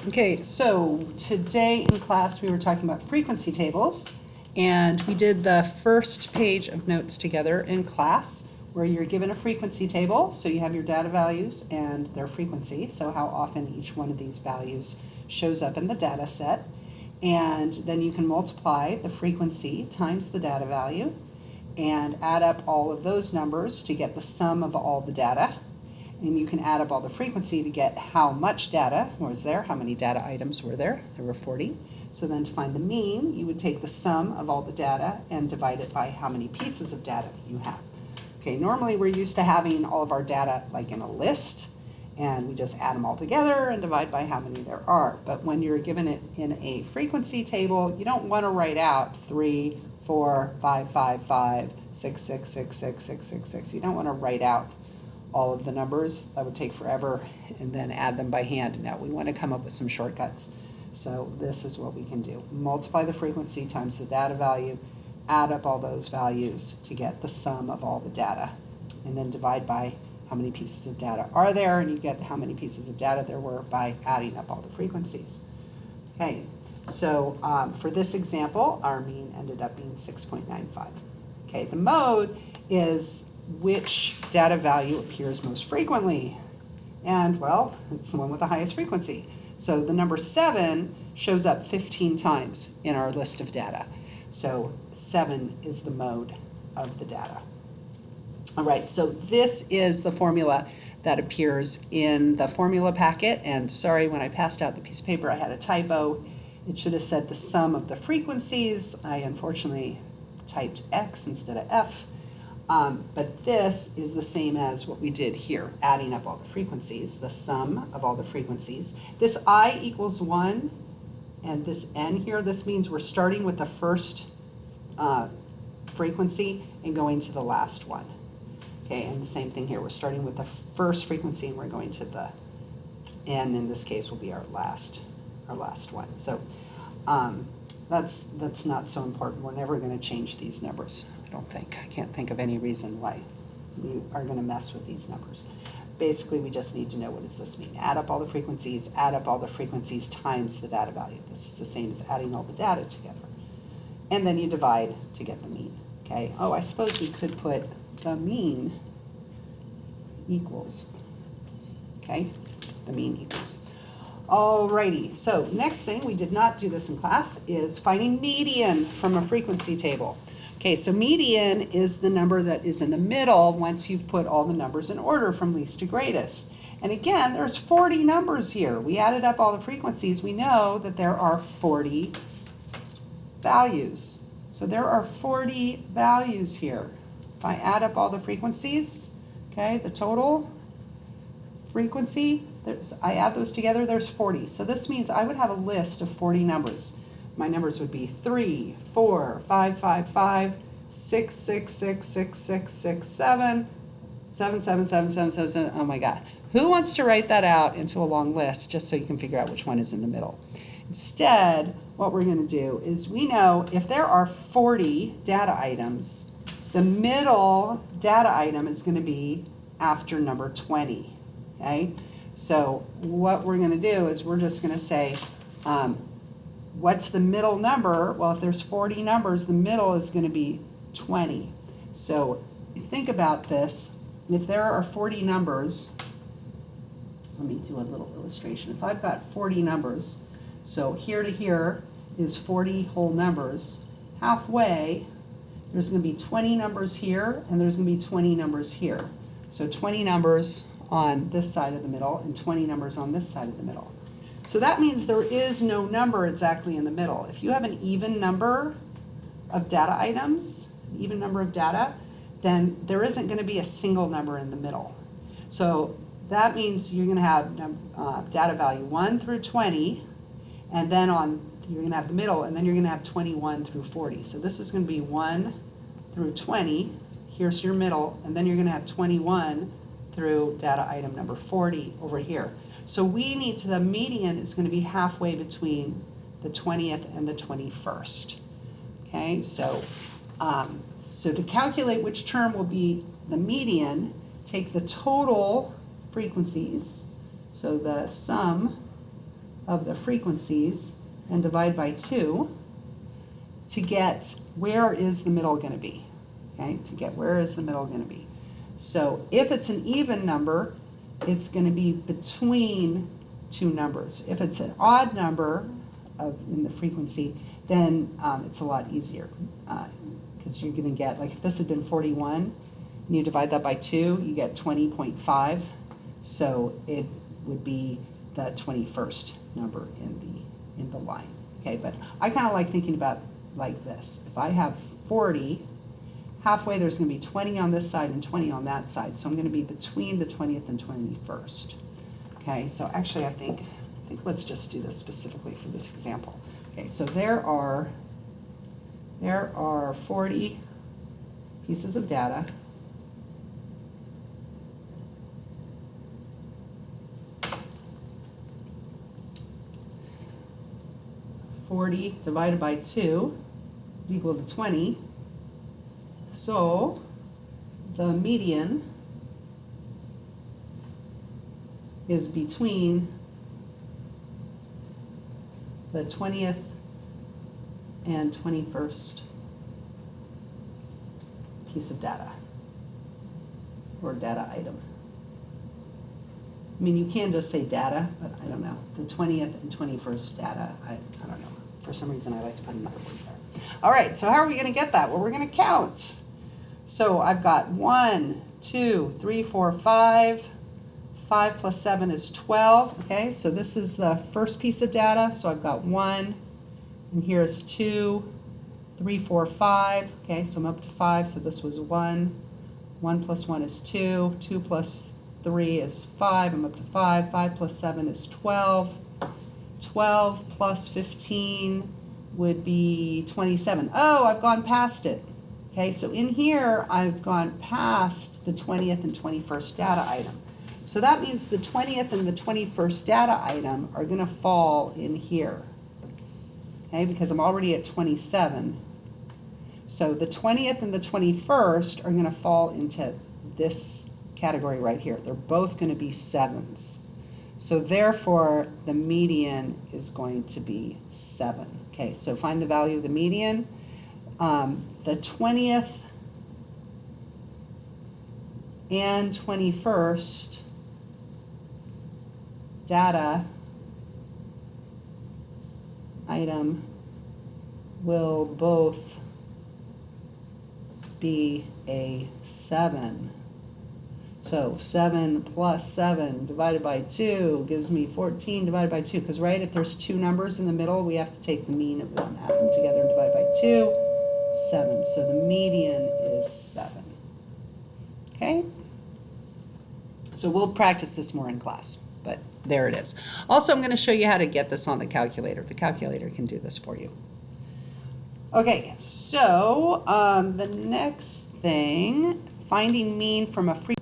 Okay, so today in class we were talking about frequency tables, and we did the first page of notes together in class where you're given a frequency table, so you have your data values and their frequency, so how often each one of these values shows up in the data set, and then you can multiply the frequency times the data value and add up all of those numbers to get the sum of all the data. And you can add up all the frequency to get how much data was there, how many data items were there. There were 40. So then to find the mean, you would take the sum of all the data and divide it by how many pieces of data you have. Okay, normally we're used to having all of our data like in a list, and we just add them all together and divide by how many there are. But when you're given it in a frequency table, you don't want to write out 3, 4, 5, 5, 5, 6, 6, 6, 6, 6, 6, 6. You don't want to write out all of the numbers. That would take forever, and then add them by hand. Now we want to come up with some shortcuts. So this is what we can do. Multiply the frequency times the data value, add up all those values to get the sum of all the data, and then divide by how many pieces of data are there, and you get how many pieces of data there were by adding up all the frequencies. Okay, so for this example, our mean ended up being 6.95. Okay, the mode is which data value appears most frequently, and well, it's the one with the highest frequency. So the number 7 shows up 15 times in our list of data. So 7 is the mode of the data. All right, so this is the formula that appears in the formula packet, and sorry, when I passed out the piece of paper I had a typo. It should have said the sum of the frequencies. I unfortunately typed X instead of F. But this is the same as what we did here, adding up all the frequencies, the sum of all the frequencies. This I equals 1, and this N here, this means we're starting with the first frequency and going to the last one. Okay, and the same thing here, we're starting with the first frequency and we're going to the N, in this case will be our last one. So that's not so important. We're never going to change these numbers. I don't think. I can't think of any reason why we are going to mess with these numbers. Basically, we just need to know what does this mean. Add up all the frequencies, add up all the frequencies times the data value. This is the same as adding all the data together. And then you divide to get the mean. Okay. Oh, I suppose we could put the mean equals. Okay. The mean equals. Alrighty. So next thing, we did not do this in class, is finding median from a frequency table. Okay, so median is the number that is in the middle once you've put all the numbers in order from least to greatest. And again, there's 40 numbers here. We added up all the frequencies. We know that there are 40 values. So there are 40 values here. If I add up all the frequencies, okay, the total frequency, I add those together, there's 40. So this means I would have a list of 40 numbers. My numbers would be 3, 4, 5, 5, 5, 6, 6, 6, 6, 6, 6, 7, 7, 7, 7, 7, 7, 7. Oh my God. Who wants to write that out into a long list just so you can figure out which one is in the middle? Instead, what we're going to do is we know if there are 40 data items, the middle data item is going to be after number 20. Okay? So what we're going to do is we're just going to say, what's the middle number? Well, if there's 40 numbers, the middle is going to be 20. So think about this. If there are 40 numbers, let me do a little illustration. If I've got 40 numbers, so here to here is 40 whole numbers. Halfway, there's going to be 20 numbers here, and there's going to be 20 numbers here. So 20 numbers on this side of the middle, and 20 numbers on this side of the middle. So that means there is no number exactly in the middle. If you have an even number of data items, an even number of data, then there isn't going to be a single number in the middle. So that means you're going to have data value 1 through 20, and then you're going to have the middle, and then you're going to have 21 through 40. So this is going to be 1 through 20. Here's your middle, and then you're going to have 21 through data item number 40 over here. So we need the median is going to be halfway between the 20th and the 21st. Okay, so to calculate which term will be the median, take the total frequencies, so the sum of the frequencies and divide by 2 to get where is the middle going to be, okay, to get where is the middle going to be. So if it's an even number, it's going to be between two numbers. If it's an odd number in the frequency, then it's a lot easier because you're going to get, like if this had been 41, and you divide that by 2, you get 20.5, so it would be the 21st number in the line. Okay, but I kind of like thinking about like this. If I have 40, halfway there's going to be 20 on this side and 20 on that side, so I'm going to be between the 20th and 21st. Okay, so actually I think let's just do this specifically for this example. Okay, so there are 40 pieces of data. (40) divided by 2 is equal to 20. So the median is between the 20th and 21st piece of data or data item. I mean, you can just say data, but I don't know. The 20th and 21st data, I don't know. For some reason, I like to put another word there. All right, so how are we going to get that? Well, we're going to count. So I've got 1, 2, 3, 4, 5. 5 plus 7 is 12. Okay, so this is the first piece of data. So I've got 1, and here's 2, 3, 4, 5. Okay, so I'm up to 5. So this was 1. 1 plus 1 is 2. 2 plus 3 is 5. I'm up to 5. 5 plus 7 is 12. 12 plus 15 would be 27. Oh, I've gone past it. Okay, so in here, I've gone past the 20th and 21st data item. So that means the 20th and the 21st data item are going to fall in here. Okay, because I'm already at 27. So the 20th and the 21st are going to fall into this category right here. They're both going to be 7s. So therefore, the median is going to be 7. Okay, so find the value of the median. The 20th and 21st data item will both be a 7. So 7 plus 7 divided by 2 gives me 14 divided by 2. Because, right, if there's two numbers in the middle, we have to take the mean of them, add them together, and divide by 2. 7. So the median is 7. Okay? So we'll practice this more in class, but there it is. Also, I'm going to show you how to get this on the calculator. The calculator can do this for you. Okay, so the next thing, finding mean from a frequency.